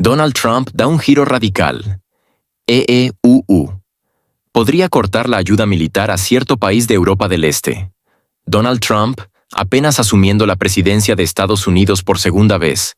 Donald Trump da un giro radical. EEUU. Podría cortar la ayuda militar a cierto país de Europa del Este. Donald Trump, apenas asumiendo la presidencia de Estados Unidos por segunda vez,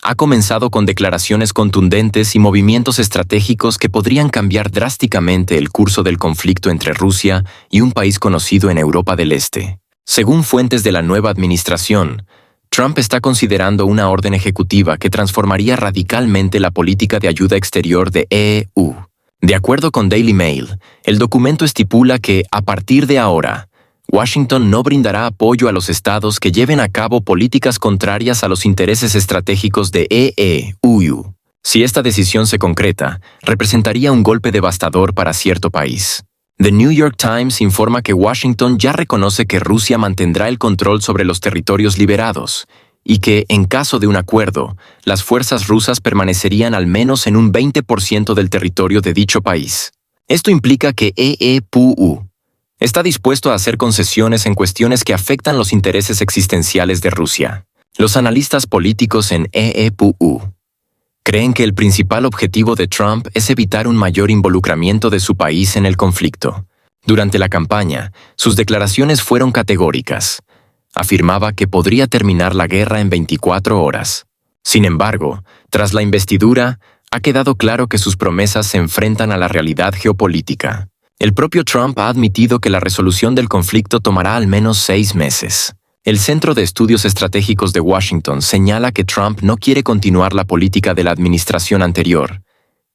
ha comenzado con declaraciones contundentes y movimientos estratégicos que podrían cambiar drásticamente el curso del conflicto entre Rusia y un país conocido en Europa del Este. Según fuentes de la nueva administración, Trump está considerando una orden ejecutiva que transformaría radicalmente la política de ayuda exterior de EU. De acuerdo con Daily Mail, el documento estipula que, a partir de ahora, Washington no brindará apoyo a los estados que lleven a cabo políticas contrarias a los intereses estratégicos de EEUU. Si esta decisión se concreta, representaría un golpe devastador para cierto país. The New York Times informa que Washington ya reconoce que Rusia mantendrá el control sobre los territorios liberados y que, en caso de un acuerdo, las fuerzas rusas permanecerían al menos en un 20% del territorio de dicho país. Esto implica que EEUU está dispuesto a hacer concesiones en cuestiones que afectan los intereses existenciales de Rusia. Los analistas políticos en EEUU creen que el principal objetivo de Trump es evitar un mayor involucramiento de su país en el conflicto. Durante la campaña, sus declaraciones fueron categóricas. Afirmaba que podría terminar la guerra en 24 horas. Sin embargo, tras la investidura, ha quedado claro que sus promesas se enfrentan a la realidad geopolítica. El propio Trump ha admitido que la resolución del conflicto tomará al menos 6 meses. El Centro de Estudios Estratégicos de Washington señala que Trump no quiere continuar la política de la administración anterior,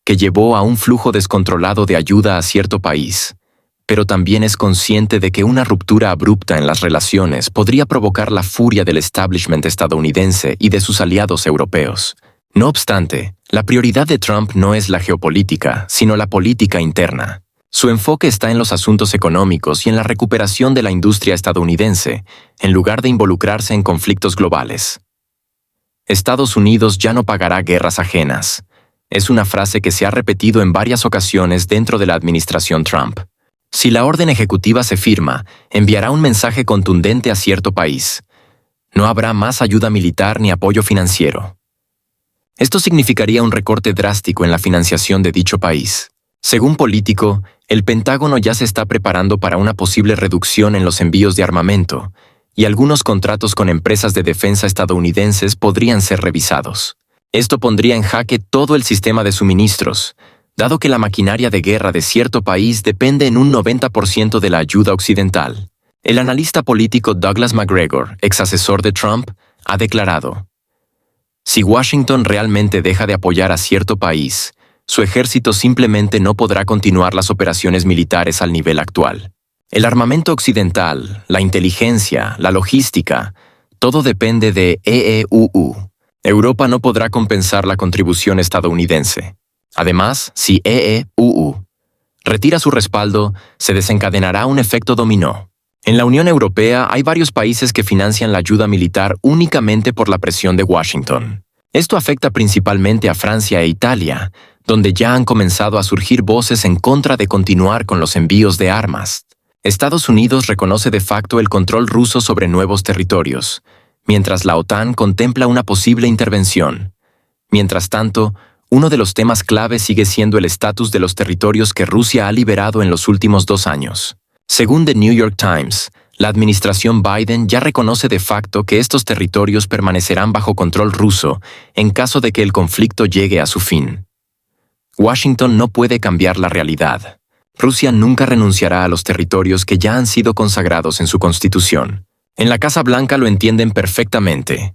que llevó a un flujo descontrolado de ayuda a cierto país, pero también es consciente de que una ruptura abrupta en las relaciones podría provocar la furia del establishment estadounidense y de sus aliados europeos. No obstante, la prioridad de Trump no es la geopolítica, sino la política interna. Su enfoque está en los asuntos económicos y en la recuperación de la industria estadounidense, en lugar de involucrarse en conflictos globales. Estados Unidos ya no pagará guerras ajenas. Es una frase que se ha repetido en varias ocasiones dentro de la administración Trump. Si la orden ejecutiva se firma, enviará un mensaje contundente a cierto país. No habrá más ayuda militar ni apoyo financiero. Esto significaría un recorte drástico en la financiación de dicho país. Según Político, el Pentágono ya se está preparando para una posible reducción en los envíos de armamento, y algunos contratos con empresas de defensa estadounidenses podrían ser revisados. Esto pondría en jaque todo el sistema de suministros, dado que la maquinaria de guerra de cierto país depende en un 90% de la ayuda occidental. El analista político Douglas McGregor, ex asesor de Trump, ha declarado: si Washington realmente deja de apoyar a cierto país, su ejército simplemente no podrá continuar las operaciones militares al nivel actual. El armamento occidental, la inteligencia, la logística, todo depende de EEUU. Europa no podrá compensar la contribución estadounidense. Además, si EEUU retira su respaldo, se desencadenará un efecto dominó. En la Unión Europea hay varios países que financian la ayuda militar únicamente por la presión de Washington. Esto afecta principalmente a Francia e Italia, donde ya han comenzado a surgir voces en contra de continuar con los envíos de armas. Estados Unidos reconoce de facto el control ruso sobre nuevos territorios, mientras la OTAN contempla una posible intervención. Mientras tanto, uno de los temas clave sigue siendo el estatus de los territorios que Rusia ha liberado en los últimos 2 años. Según The New York Times, la administración Biden ya reconoce de facto que estos territorios permanecerán bajo control ruso en caso de que el conflicto llegue a su fin. Washington no puede cambiar la realidad. Rusia nunca renunciará a los territorios que ya han sido consagrados en su constitución. En la Casa Blanca lo entienden perfectamente,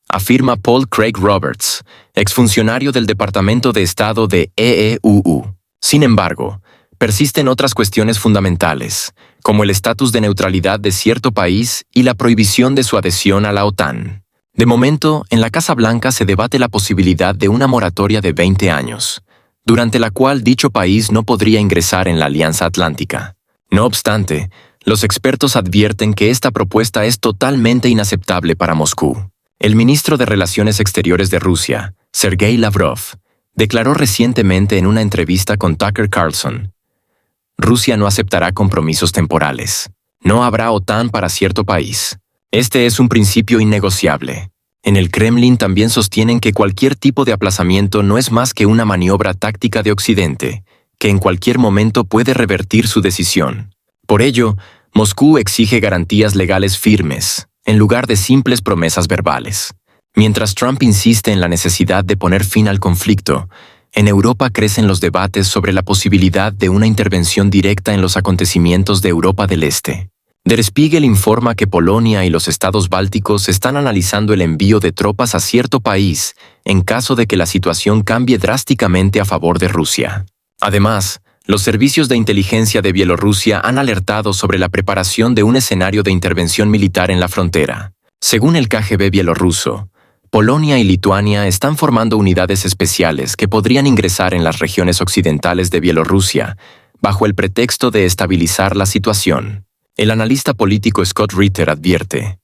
afirma Paul Craig Roberts, exfuncionario del Departamento de Estado de EEUU. Sin embargo, persisten otras cuestiones fundamentales, como el estatus de neutralidad de cierto país y la prohibición de su adhesión a la OTAN. De momento, en la Casa Blanca se debate la posibilidad de una moratoria de 20 años, durante la cual dicho país no podría ingresar en la Alianza Atlántica. No obstante, los expertos advierten que esta propuesta es totalmente inaceptable para Moscú. El ministro de Relaciones Exteriores de Rusia, Sergei Lavrov, declaró recientemente en una entrevista con Tucker Carlson: Rusia no aceptará compromisos temporales. No habrá OTAN para cierto país. Este es un principio innegociable. En el Kremlin también sostienen que cualquier tipo de aplazamiento no es más que una maniobra táctica de Occidente, que en cualquier momento puede revertir su decisión. Por ello, Moscú exige garantías legales firmes, en lugar de simples promesas verbales. Mientras Trump insiste en la necesidad de poner fin al conflicto, en Europa crecen los debates sobre la posibilidad de una intervención directa en los acontecimientos de Europa del Este. Der Spiegel informa que Polonia y los estados bálticos están analizando el envío de tropas a cierto país en caso de que la situación cambie drásticamente a favor de Rusia. Además, los servicios de inteligencia de Bielorrusia han alertado sobre la preparación de un escenario de intervención militar en la frontera. Según el KGB bielorruso, Polonia y Lituania están formando unidades especiales que podrían ingresar en las regiones occidentales de Bielorrusia bajo el pretexto de estabilizar la situación. El analista político Scott Ritter advierte: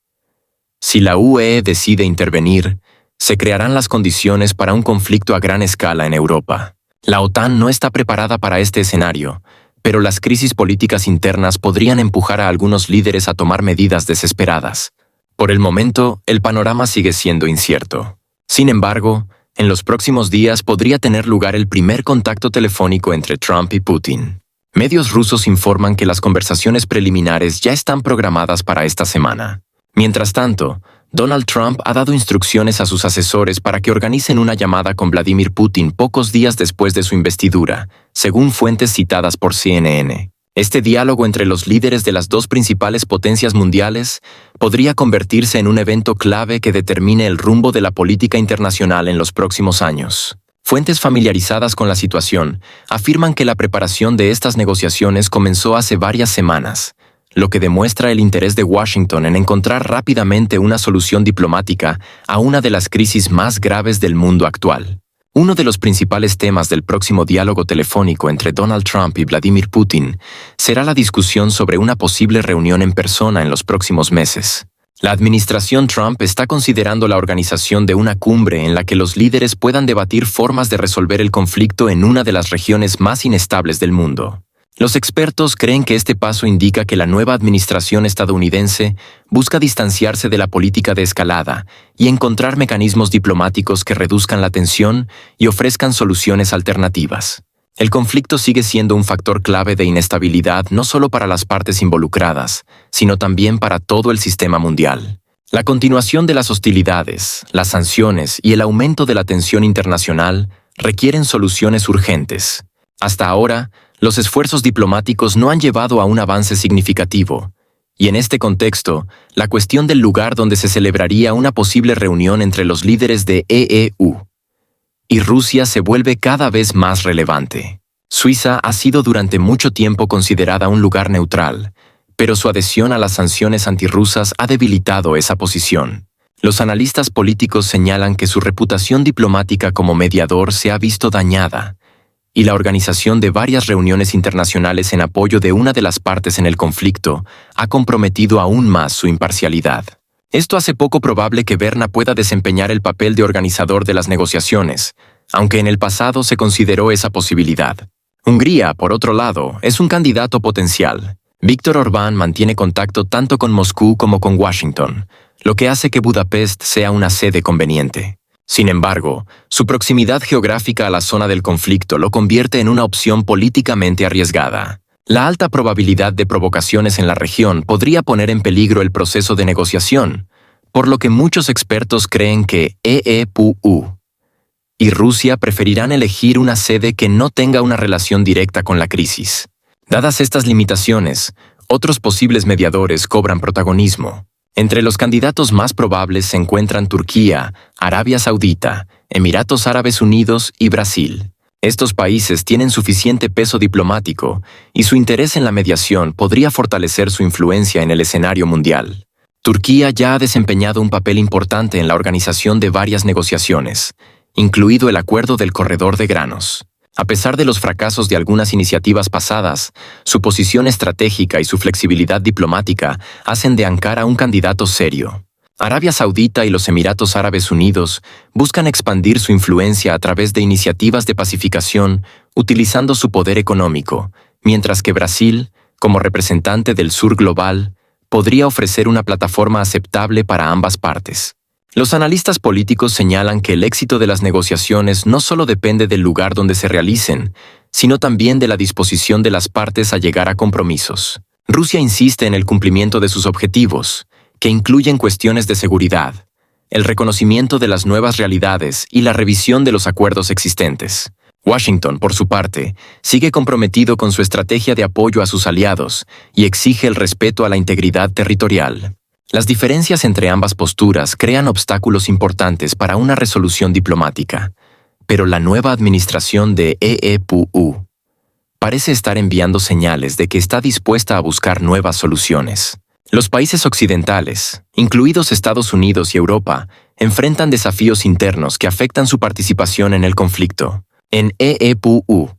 si la UE decide intervenir, se crearán las condiciones para un conflicto a gran escala en Europa. La OTAN no está preparada para este escenario, pero las crisis políticas internas podrían empujar a algunos líderes a tomar medidas desesperadas. Por el momento, el panorama sigue siendo incierto. Sin embargo, en los próximos días podría tener lugar el primer contacto telefónico entre Trump y Putin. Medios rusos informan que las conversaciones preliminares ya están programadas para esta semana. Mientras tanto, Donald Trump ha dado instrucciones a sus asesores para que organicen una llamada con Vladimir Putin pocos días después de su investidura, según fuentes citadas por CNN. Este diálogo entre los líderes de las dos principales potencias mundiales podría convertirse en un evento clave que determine el rumbo de la política internacional en los próximos años. Fuentes familiarizadas con la situación afirman que la preparación de estas negociaciones comenzó hace varias semanas, lo que demuestra el interés de Washington en encontrar rápidamente una solución diplomática a una de las crisis más graves del mundo actual. Uno de los principales temas del próximo diálogo telefónico entre Donald Trump y Vladimir Putin será la discusión sobre una posible reunión en persona en los próximos meses. La administración Trump está considerando la organización de una cumbre en la que los líderes puedan debatir formas de resolver el conflicto en una de las regiones más inestables del mundo. Los expertos creen que este paso indica que la nueva administración estadounidense busca distanciarse de la política de escalada y encontrar mecanismos diplomáticos que reduzcan la tensión y ofrezcan soluciones alternativas. El conflicto sigue siendo un factor clave de inestabilidad no solo para las partes involucradas, sino también para todo el sistema mundial. La continuación de las hostilidades, las sanciones y el aumento de la tensión internacional requieren soluciones urgentes. Hasta ahora, los esfuerzos diplomáticos no han llevado a un avance significativo, y en este contexto, la cuestión del lugar donde se celebraría una posible reunión entre los líderes de EU y Rusia se vuelve cada vez más relevante. Suiza ha sido durante mucho tiempo considerada un lugar neutral, pero su adhesión a las sanciones antirrusas ha debilitado esa posición. Los analistas políticos señalan que su reputación diplomática como mediador se ha visto dañada, y la organización de varias reuniones internacionales en apoyo de una de las partes en el conflicto ha comprometido aún más su imparcialidad. Esto hace poco probable que Berna pueda desempeñar el papel de organizador de las negociaciones, aunque en el pasado se consideró esa posibilidad. Hungría, por otro lado, es un candidato potencial. Viktor Orbán mantiene contacto tanto con Moscú como con Washington, lo que hace que Budapest sea una sede conveniente. Sin embargo, su proximidad geográfica a la zona del conflicto lo convierte en una opción políticamente arriesgada. La alta probabilidad de provocaciones en la región podría poner en peligro el proceso de negociación, por lo que muchos expertos creen que EU y Rusia preferirán elegir una sede que no tenga una relación directa con la crisis. Dadas estas limitaciones, otros posibles mediadores cobran protagonismo. Entre los candidatos más probables se encuentran Turquía, Arabia Saudita, Emiratos Árabes Unidos y Brasil. Estos países tienen suficiente peso diplomático y su interés en la mediación podría fortalecer su influencia en el escenario mundial. Turquía ya ha desempeñado un papel importante en la organización de varias negociaciones, incluido el Acuerdo del Corredor de Granos. A pesar de los fracasos de algunas iniciativas pasadas, su posición estratégica y su flexibilidad diplomática hacen de Ankara un candidato serio. Arabia Saudita y los Emiratos Árabes Unidos buscan expandir su influencia a través de iniciativas de pacificación utilizando su poder económico, mientras que Brasil, como representante del sur global, podría ofrecer una plataforma aceptable para ambas partes. Los analistas políticos señalan que el éxito de las negociaciones no solo depende del lugar donde se realicen, sino también de la disposición de las partes a llegar a compromisos. Rusia insiste en el cumplimiento de sus objetivos, que incluyen cuestiones de seguridad, el reconocimiento de las nuevas realidades y la revisión de los acuerdos existentes. Washington, por su parte, sigue comprometido con su estrategia de apoyo a sus aliados y exige el respeto a la integridad territorial. Las diferencias entre ambas posturas crean obstáculos importantes para una resolución diplomática, pero la nueva administración de EEPU parece estar enviando señales de que está dispuesta a buscar nuevas soluciones. Los países occidentales, incluidos Estados Unidos y Europa, enfrentan desafíos internos que afectan su participación en el conflicto. En EEPU,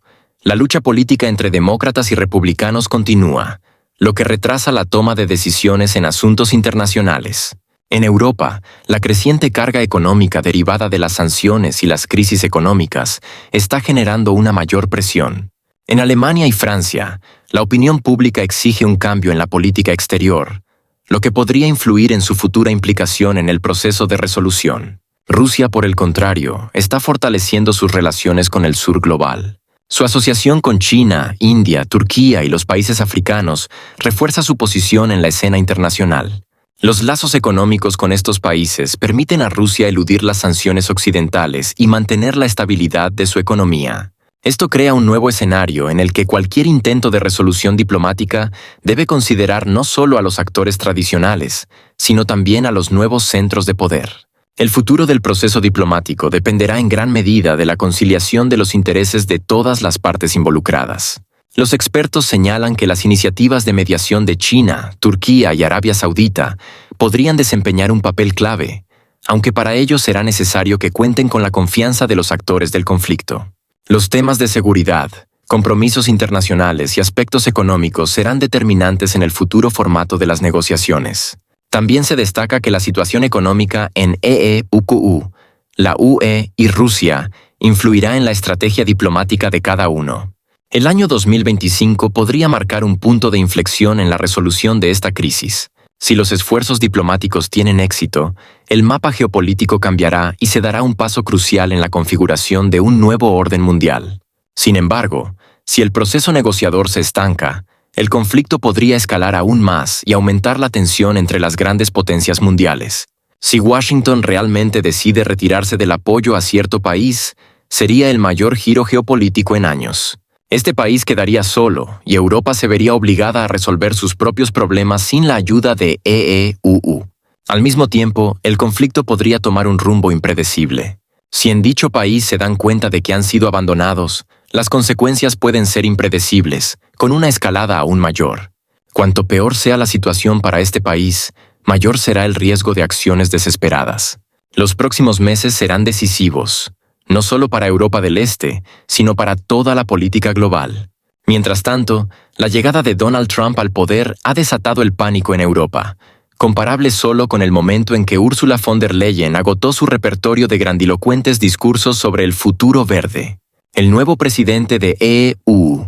la lucha política entre demócratas y republicanos continúa, lo que retrasa la toma de decisiones en asuntos internacionales. En Europa, la creciente carga económica derivada de las sanciones y las crisis económicas está generando una mayor presión. En Alemania y Francia, la opinión pública exige un cambio en la política exterior, lo que podría influir en su futura implicación en el proceso de resolución. Rusia, por el contrario, está fortaleciendo sus relaciones con el sur global. Su asociación con China, India, Turquía y los países africanos refuerza su posición en la escena internacional. Los lazos económicos con estos países permiten a Rusia eludir las sanciones occidentales y mantener la estabilidad de su economía. Esto crea un nuevo escenario en el que cualquier intento de resolución diplomática debe considerar no solo a los actores tradicionales, sino también a los nuevos centros de poder. El futuro del proceso diplomático dependerá en gran medida de la conciliación de los intereses de todas las partes involucradas. Los expertos señalan que las iniciativas de mediación de China, Turquía y Arabia Saudita podrían desempeñar un papel clave, aunque para ello será necesario que cuenten con la confianza de los actores del conflicto. Los temas de seguridad, compromisos internacionales y aspectos económicos serán determinantes en el futuro formato de las negociaciones. También se destaca que la situación económica en EEPU, la UE y Rusia influirá en la estrategia diplomática de cada uno. El año 2025 podría marcar un punto de inflexión en la resolución de esta crisis. Si los esfuerzos diplomáticos tienen éxito, el mapa geopolítico cambiará y se dará un paso crucial en la configuración de un nuevo orden mundial. Sin embargo, si el proceso negociador se estanca, el conflicto podría escalar aún más y aumentar la tensión entre las grandes potencias mundiales. Si Washington realmente decide retirarse del apoyo a cierto país, sería el mayor giro geopolítico en años. Este país quedaría solo y Europa se vería obligada a resolver sus propios problemas sin la ayuda de EEPU. Al mismo tiempo, el conflicto podría tomar un rumbo impredecible. Si en dicho país se dan cuenta de que han sido abandonados, las consecuencias pueden ser impredecibles, con una escalada aún mayor. Cuanto peor sea la situación para este país, mayor será el riesgo de acciones desesperadas. Los próximos meses serán decisivos, no solo para Europa del Este, sino para toda la política global. Mientras tanto, la llegada de Donald Trump al poder ha desatado el pánico en Europa, comparable solo con el momento en que Ursula von der Leyen agotó su repertorio de grandilocuentes discursos sobre el futuro verde. El nuevo presidente de EU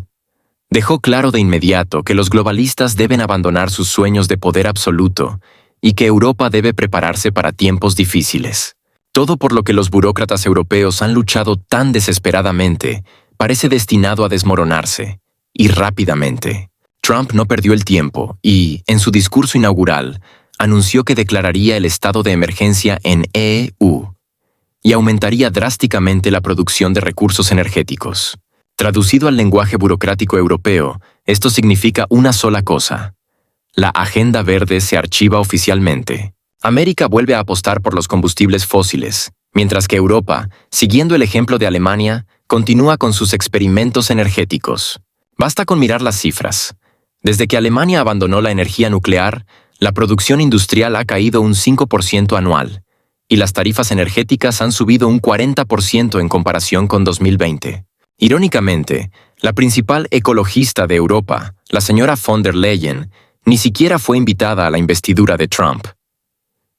dejó claro de inmediato que los globalistas deben abandonar sus sueños de poder absoluto y que Europa debe prepararse para tiempos difíciles. Todo por lo que los burócratas europeos han luchado tan desesperadamente parece destinado a desmoronarse, y rápidamente. Trump no perdió el tiempo y, en su discurso inaugural, anunció que declararía el estado de emergencia en EU y aumentaría drásticamente la producción de recursos energéticos. Traducido al lenguaje burocrático europeo, esto significa una sola cosa: la Agenda Verde se archiva oficialmente. América vuelve a apostar por los combustibles fósiles, mientras que Europa, siguiendo el ejemplo de Alemania, continúa con sus experimentos energéticos. Basta con mirar las cifras. Desde que Alemania abandonó la energía nuclear, la producción industrial ha caído un 5% anual, y las tarifas energéticas han subido un 40% en comparación con 2020. Irónicamente, la principal ecologista de Europa, la señora von der Leyen, ni siquiera fue invitada a la investidura de Trump.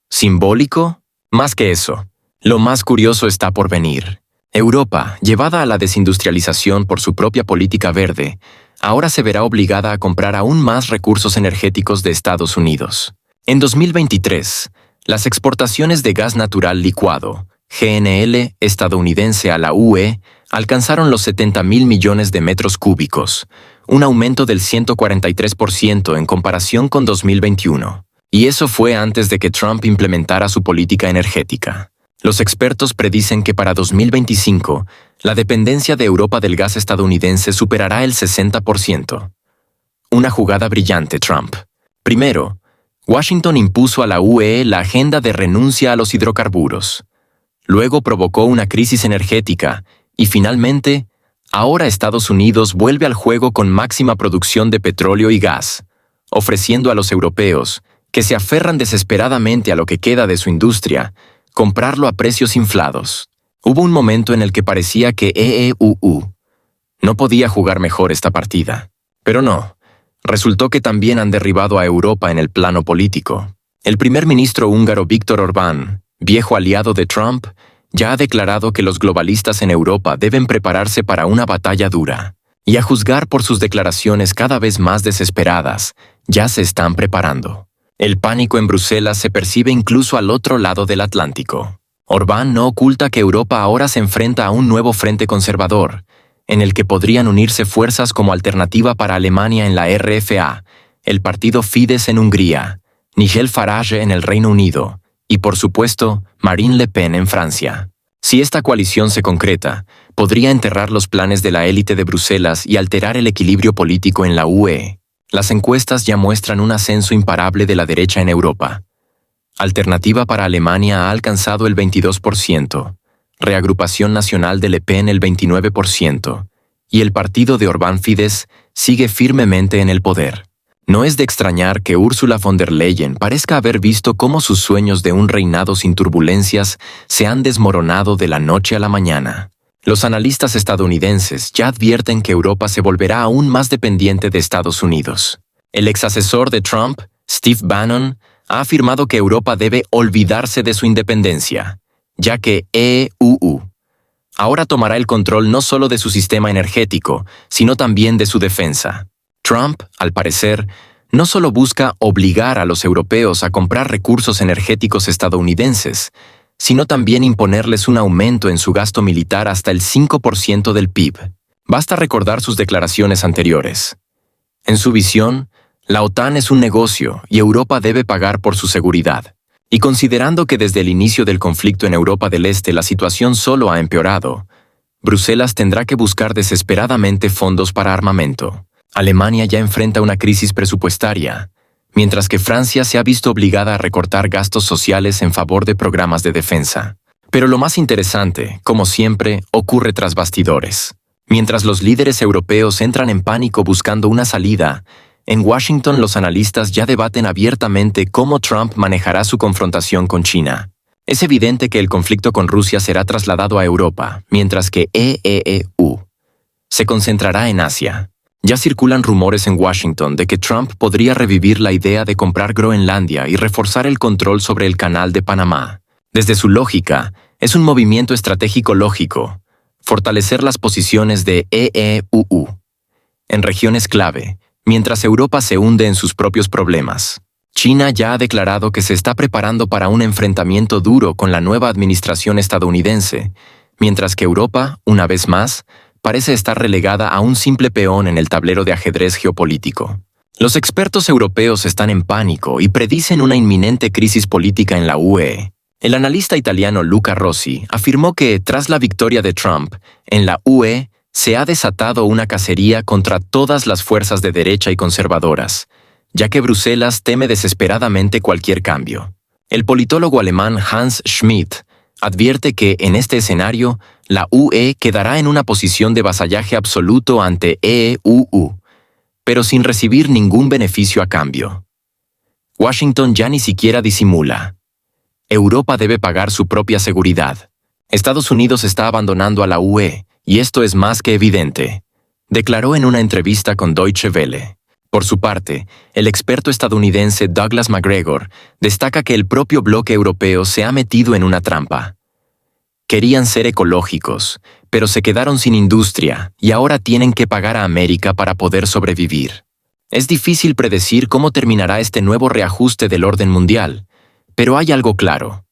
¿Simbólico? Más que eso. Lo más curioso está por venir. Europa, llevada a la desindustrialización por su propia política verde, ahora se verá obligada a comprar aún más recursos energéticos de Estados Unidos. En 2023, Las exportaciones de gas natural licuado, GNL, estadounidense a la UE, alcanzaron los 70.000 millones de metros cúbicos, un aumento del 143% en comparación con 2021. Y eso fue antes de que Trump implementara su política energética. Los expertos predicen que para 2025, la dependencia de Europa del gas estadounidense superará el 60%. Una jugada brillante, Trump. Primero, Washington impuso a la UE la agenda de renuncia a los hidrocarburos. Luego provocó una crisis energética y finalmente, ahora Estados Unidos vuelve al juego con máxima producción de petróleo y gas, ofreciendo a los europeos, que se aferran desesperadamente a lo que queda de su industria, comprarlo a precios inflados. Hubo un momento en el que parecía que EEUU no podía jugar mejor esta partida. Pero no, resultó que también han derribado a Europa en el plano político. El primer ministro húngaro Viktor Orbán, viejo aliado de Trump, ya ha declarado que los globalistas en Europa deben prepararse para una batalla dura. Y a juzgar por sus declaraciones cada vez más desesperadas, ya se están preparando. El pánico en Bruselas se percibe incluso al otro lado del Atlántico. Orbán no oculta que Europa ahora se enfrenta a un nuevo frente conservador, en el que podrían unirse fuerzas como alternativa para Alemania en la RFA, el partido Fidesz en Hungría, Nigel Farage en el Reino Unido y, por supuesto, Marine Le Pen en Francia. Si esta coalición se concreta, podría enterrar los planes de la élite de Bruselas y alterar el equilibrio político en la UE. Las encuestas ya muestran un ascenso imparable de la derecha en Europa. Alternativa para Alemania ha alcanzado el 22%, Reagrupación Nacional de Le Pen el 29%, y el partido de Orbán Fidesz sigue firmemente en el poder. No es de extrañar que Ursula von der Leyen parezca haber visto cómo sus sueños de un reinado sin turbulencias se han desmoronado de la noche a la mañana. Los analistas estadounidenses ya advierten que Europa se volverá aún más dependiente de Estados Unidos. El exasesor de Trump, Steve Bannon, ha afirmado que Europa debe olvidarse de su independencia, ya que EUU ahora tomará el control no solo de su sistema energético, sino también de su defensa. Trump, al parecer, no solo busca obligar a los europeos a comprar recursos energéticos estadounidenses, sino también imponerles un aumento en su gasto militar hasta el 5% del PIB. Basta recordar sus declaraciones anteriores. En su visión, la OTAN es un negocio y Europa debe pagar por su seguridad. Y considerando que desde el inicio del conflicto en Europa del Este la situación solo ha empeorado, Bruselas tendrá que buscar desesperadamente fondos para armamento. Alemania ya enfrenta una crisis presupuestaria, mientras que Francia se ha visto obligada a recortar gastos sociales en favor de programas de defensa. Pero lo más interesante, como siempre, ocurre tras bastidores. Mientras los líderes europeos entran en pánico buscando una salida, en Washington los analistas ya debaten abiertamente cómo Trump manejará su confrontación con China. Es evidente que el conflicto con Rusia será trasladado a Europa, mientras que EEU se concentrará en Asia. Ya circulan rumores en Washington de que Trump podría revivir la idea de comprar Groenlandia y reforzar el control sobre el Canal de Panamá. Desde su lógica, es un movimiento estratégico lógico, fortalecer las posiciones de EEUU en regiones clave, mientras Europa se hunde en sus propios problemas. China ya ha declarado que se está preparando para un enfrentamiento duro con la nueva administración estadounidense, mientras que Europa, una vez más, parece estar relegada a un simple peón en el tablero de ajedrez geopolítico. Los expertos europeos están en pánico y predicen una inminente crisis política en la UE. El analista italiano Luca Rossi afirmó que, tras la victoria de Trump, en la UE se ha desatado una cacería contra todas las fuerzas de derecha y conservadoras, ya que Bruselas teme desesperadamente cualquier cambio. El politólogo alemán Hans Schmidt advierte que, en este escenario, la UE quedará en una posición de vasallaje absoluto ante EUU, pero sin recibir ningún beneficio a cambio. Washington ya ni siquiera disimula. Europa debe pagar su propia seguridad. Estados Unidos está abandonando a la UE, y esto es más que evidente, declaró en una entrevista con Deutsche Welle. Por su parte, el experto estadounidense Douglas McGregor destaca que el propio bloque europeo se ha metido en una trampa. Querían ser ecológicos, pero se quedaron sin industria y ahora tienen que pagar a América para poder sobrevivir. Es difícil predecir cómo terminará este nuevo reajuste del orden mundial, Pero hay algo claro.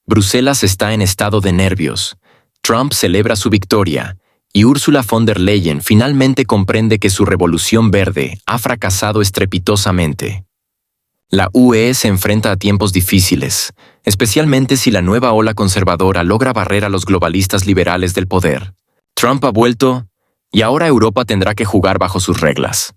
Bruselas está en estado de nervios. Trump celebra su victoria y Ursula von der Leyen finalmente comprende que su revolución verde ha fracasado estrepitosamente. La UE se enfrenta a tiempos difíciles, especialmente si la nueva ola conservadora logra barrer a los globalistas liberales del poder. Trump ha vuelto y ahora Europa tendrá que jugar bajo sus reglas.